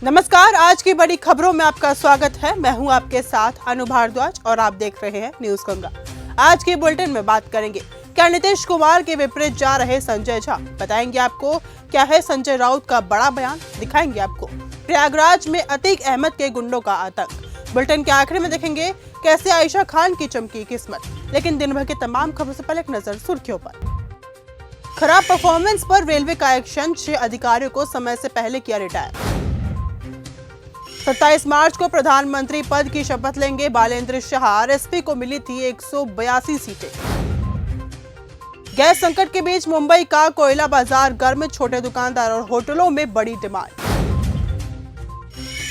नमस्कार, आज की बड़ी खबरों में आपका स्वागत है। मैं हूं आपके साथ अनु भारद्वाज और आप देख रहे हैं न्यूज गंगा। आज के बुलेटिन में बात करेंगे, क्या नीतीश कुमार के विपरीत जा रहे संजय झा, बताएंगे आपको क्या है संजय राउत का बड़ा बयान, दिखाएंगे आपको प्रयागराज में अतीक अहमद के गुंडों का आतंक। बुलेटिन के आखिर में देखेंगे कैसे आयशा खान की चमकी किस्मत। लेकिन दिन भर की तमाम खबरों से पहले एक नजर सुर्खियों पर। खराब परफॉर्मेंस पर रेलवे का एक्शन, 6 अधिकारियों को समय से पहले किया रिटायर। 27 मार्च को प्रधानमंत्री पद की शपथ लेंगे बालेंद्र शाह, आरएसपी को मिली थी 182 सीटें। गैस संकट के बीच मुंबई का कोयला बाजार गर्म, छोटे दुकानदार और होटलों में बड़ी डिमांड।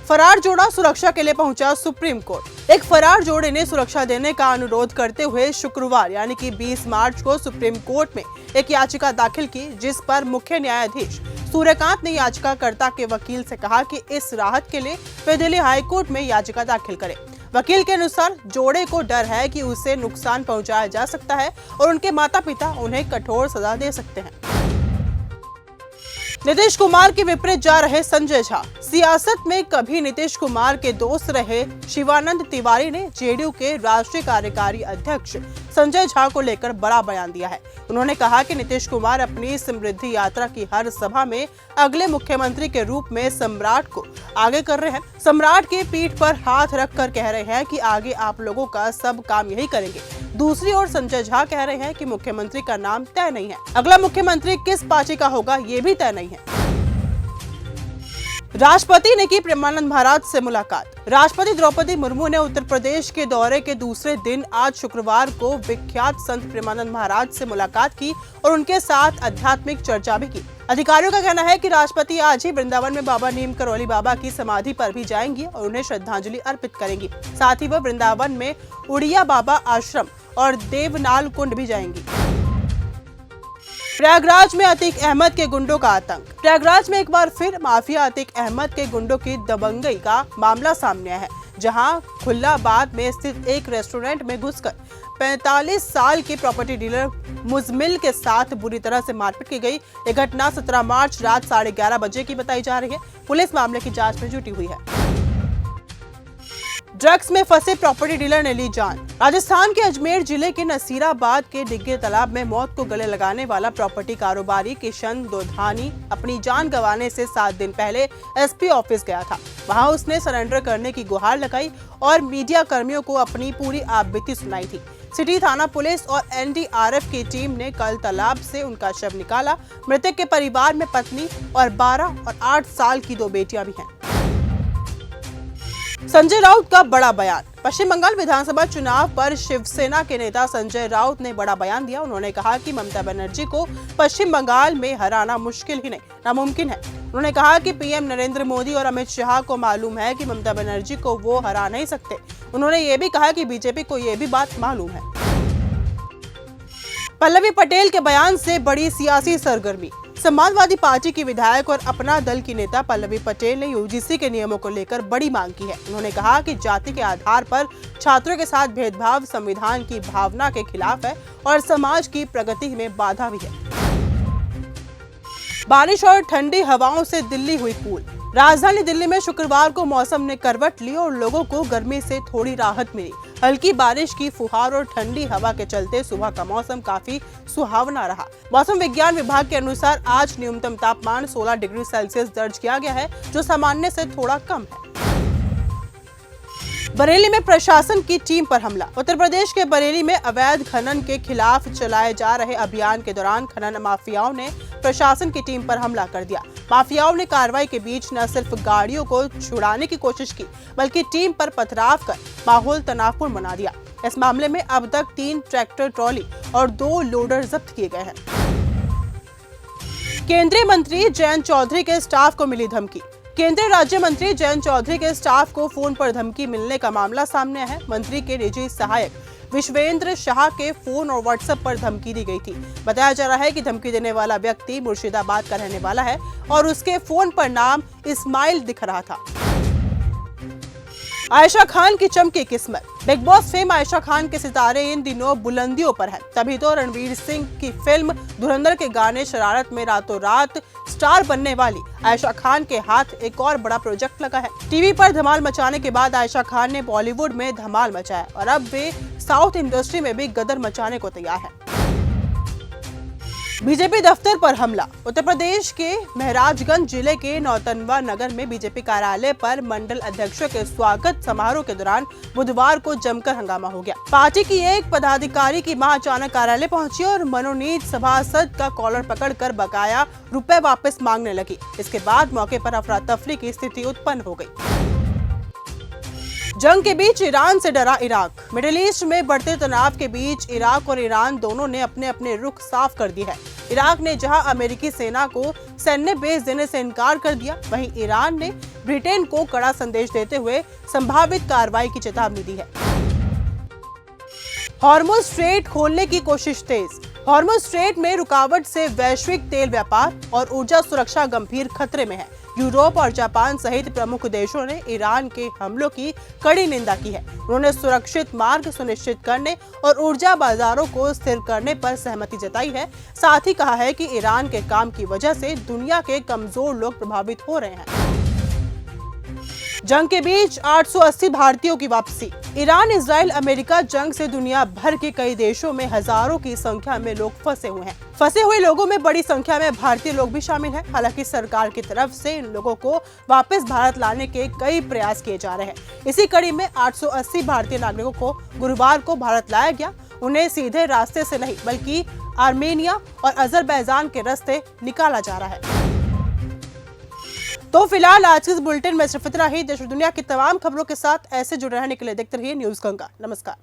फरार जोड़ा सुरक्षा के लिए पहुंचा सुप्रीम कोर्ट। एक फरार जोड़े ने सुरक्षा देने का अनुरोध करते हुए शुक्रवार यानी कि 20 मार्च को सुप्रीम कोर्ट में एक याचिका दाखिल की, जिस पर मुख्य न्यायाधीश सूर्यकांत ने याचिकाकर्ता के वकील से कहा कि इस राहत के लिए वे दिल्ली हाईकोर्ट में याचिका दाखिल करें। वकील के अनुसार जोड़े को डर है कि उसे नुकसान पहुंचाया जा सकता है और उनके माता पिता उन्हें कठोर सजा दे सकते हैं। नीतीश कुमार के विपरीत जा रहे संजय झा। सियासत में कभी नीतीश कुमार के दोस्त रहे शिवानंद तिवारी ने जेडीयू के राष्ट्रीय कार्यकारी अध्यक्ष संजय झा को लेकर बड़ा बयान दिया है। उन्होंने कहा कि नीतीश कुमार अपनी समृद्धि यात्रा की हर सभा में अगले मुख्यमंत्री के रूप में सम्राट को आगे कर रहे हैं। सम्राट की पीठ पर हाथ रखकर कह रहे हैं कि आगे आप लोगों का सब काम यही करेंगे। दूसरी ओर संजय झा कह रहे हैं कि मुख्यमंत्री का नाम तय नहीं है, अगला मुख्यमंत्री किस पार्टी का होगा ये भी तय नहीं है। राष्ट्रपति ने की प्रेमानंद महाराज से मुलाकात। राष्ट्रपति द्रौपदी मुर्मू ने उत्तर प्रदेश के दौरे के दूसरे दिन आज शुक्रवार को विख्यात संत प्रेमानंद महाराज से मुलाकात की और उनके साथ आध्यात्मिक चर्चा भी की। अधिकारियों का कहना है कि राष्ट्रपति आज ही वृंदावन में बाबा नीम करौली बाबा की समाधि पर भी जाएंगी और उन्हें श्रद्धांजलि अर्पित करेंगी। साथ ही वह वृंदावन में उड़िया बाबा आश्रम और देवनाल कुंड भी जाएंगी। प्रयागराज में अतीक अहमद के गुंडों का आतंक। प्रयागराज में एक बार फिर माफिया अतीक अहमद के गुंडों की दबंगई का मामला सामने आया है, जहां खुल्लाबाद में स्थित एक रेस्टोरेंट में घुसकर 45 साल की प्रॉपर्टी डीलर मुजमिल के साथ बुरी तरह से मारपीट की गई। यह घटना 17 मार्च रात 11:30 बजे की बताई जा रही है। पुलिस मामले की जांच में जुटी हुई है। ड्रग्स में फंसे प्रॉपर्टी डीलर ने ली जान। राजस्थान के अजमेर जिले के नसीराबाद के डिग्गे तालाब में मौत को गले लगाने वाला प्रॉपर्टी कारोबारी किशन दोधानी अपनी जान गंवाने से 7 दिन पहले एसपी ऑफिस गया था। वहां उसने सरेंडर करने की गुहार लगाई और मीडिया कर्मियों को अपनी पूरी आपबीती सुनाई थी। सिटी थाना पुलिस और एनडीआरएफ की टीम ने कल तालाब से उनका शव निकाला। मृतक के परिवार में पत्नी और 12 और 8 साल की 2 बेटियां भी हैं। संजय राउत का बड़ा बयान। पश्चिम बंगाल विधानसभा चुनाव पर शिवसेना के नेता संजय राउत ने बड़ा बयान दिया। उन्होंने कहा कि ममता बनर्जी को पश्चिम बंगाल में हराना मुश्किल ही नहीं नामुमकिन है। उन्होंने कहा कि पीएम नरेंद्र मोदी और अमित शाह को मालूम है कि ममता बनर्जी को वो हरा नहीं सकते। उन्होंने ये भी कहा कि बीजेपी को ये भी बात मालूम है। पल्लवी पटेल के बयान से बड़ी सियासी सरगर्मी। समाजवादी पार्टी की विधायक और अपना दल की नेता पल्लवी पटेल ने यूजीसी के नियमों को लेकर बड़ी मांग की है। उन्होंने कहा कि जाति के आधार पर छात्रों के साथ भेदभाव संविधान की भावना के खिलाफ है और समाज की प्रगति में बाधा भी है। बारिश और ठंडी हवाओं से दिल्ली हुई कूल। राजधानी दिल्ली में शुक्रवार को मौसम ने करवट ली और लोगों को गर्मी से थोड़ी राहत मिली। हल्की बारिश की फुहार और ठंडी हवा के चलते सुबह का मौसम काफी सुहावना रहा। मौसम विज्ञान विभाग के अनुसार आज न्यूनतम तापमान 16 डिग्री सेल्सियस दर्ज किया गया है, जो सामान्य से थोड़ा कम है। बरेली में प्रशासन की टीम पर हमला। उत्तर प्रदेश के बरेली में अवैध खनन के खिलाफ चलाए जा रहे अभियान के दौरान खनन माफियाओं ने प्रशासन की टीम पर हमला कर दिया। माफियाओं ने कार्रवाई के बीच न सिर्फ गाड़ियों को छुड़ाने की कोशिश की, बल्कि टीम पर पथराव कर माहौल तनावपूर्ण बना दिया। इस मामले में अब तक 3 ट्रैक्टर ट्रॉली और 2 लोडर जब्त किए गए हैं। केंद्रीय मंत्री जयंत चौधरी के स्टाफ को मिली धमकी। केंद्रीय राज्य मंत्री जयंत चौधरी के स्टाफ को फोन पर धमकी मिलने का मामला सामने है। मंत्री के निजी सहायक विश्वेंद्र शाह के फोन और व्हाट्सएप पर धमकी दी गई थी। बताया जा रहा है कि धमकी देने वाला व्यक्ति मुर्शिदाबाद का रहने वाला है और उसके फोन पर नाम इस्माइल दिख रहा था। आयशा खान की चमकी किस्मत। Big boss fame Ayesha Khan के सितारे इन दिनों बुलंदियों पर है। तभी तो रणवीर सिंह की फिल्म धुरंधर के गाने शरारत में रातों रात स्टार बनने वाली आयशा खान के हाथ एक और बड़ा प्रोजेक्ट लगा है। टीवी पर धमाल मचाने के बाद आयशा खान ने बॉलीवुड में धमाल मचाया और अब वे साउथ इंडस्ट्री में भी गदर मचाने को तैयार है। बीजेपी दफ्तर पर हमला। उत्तर प्रदेश के महराजगंज जिले के नौतनवा नगर में बीजेपी कार्यालय पर मंडल अध्यक्षों के स्वागत समारोह के दौरान बुधवार को जमकर हंगामा हो गया। पार्टी की एक पदाधिकारी की मां अचानक कार्यालय पहुंची और मनोनीत सभासद का कॉलर पकड़कर बकाया रुपए वापस मांगने लगी। इसके बाद मौके पर अफरा तफरी की स्थिति उत्पन्न हो गई। जंग के बीच ईरान से डरा इराक। मिडिल ईस्ट में बढ़ते तनाव के बीच इराक और ईरान दोनों ने अपने अपने रुख साफ कर दिए हैं। इराक ने जहां अमेरिकी सेना को सैन्य बेस देने से इनकार कर दिया, वहीं ईरान ने ब्रिटेन को कड़ा संदेश देते हुए संभावित कार्रवाई की चेतावनी दी है। हॉर्मुज़ स्ट्रेट खोलने की कोशिश तेज। हॉर्मुज़ स्ट्रेट में रुकावट से वैश्विक तेल व्यापार और ऊर्जा सुरक्षा गंभीर खतरे में है। यूरोप और जापान सहित प्रमुख देशों ने ईरान के हमलों की कड़ी निंदा की है। उन्होंने सुरक्षित मार्ग सुनिश्चित करने और ऊर्जा बाजारों को स्थिर करने पर सहमति जताई है। साथ ही कहा है कि ईरान के काम की वजह से दुनिया के कमजोर लोग प्रभावित हो रहे हैं। जंग के बीच 880 भारतीयों की वापसी। ईरान, इजराइल, अमेरिका जंग से दुनिया भर के कई देशों में हजारों की संख्या में लोग फंसे हुए हैं। फंसे हुए लोगों में बड़ी संख्या में भारतीय लोग भी शामिल हैं। हालांकि सरकार की तरफ से इन लोगों को वापस भारत लाने के कई प्रयास किए जा रहे हैं। इसी कड़ी में 880 भारतीय नागरिकों को गुरुवार को भारत लाया गया। उन्हें सीधे रास्ते से नहीं बल्कि आर्मेनिया और अजरबैजान के रास्ते निकाला जा रहा है। तो फिलहाल आज के इस बुलेटिन में सिर्फ इतना ही। देश और दुनिया की तमाम खबरों के साथ ऐसे जुड़े रहने के लिए देखते रहिए न्यूज़ गंगा। नमस्कार।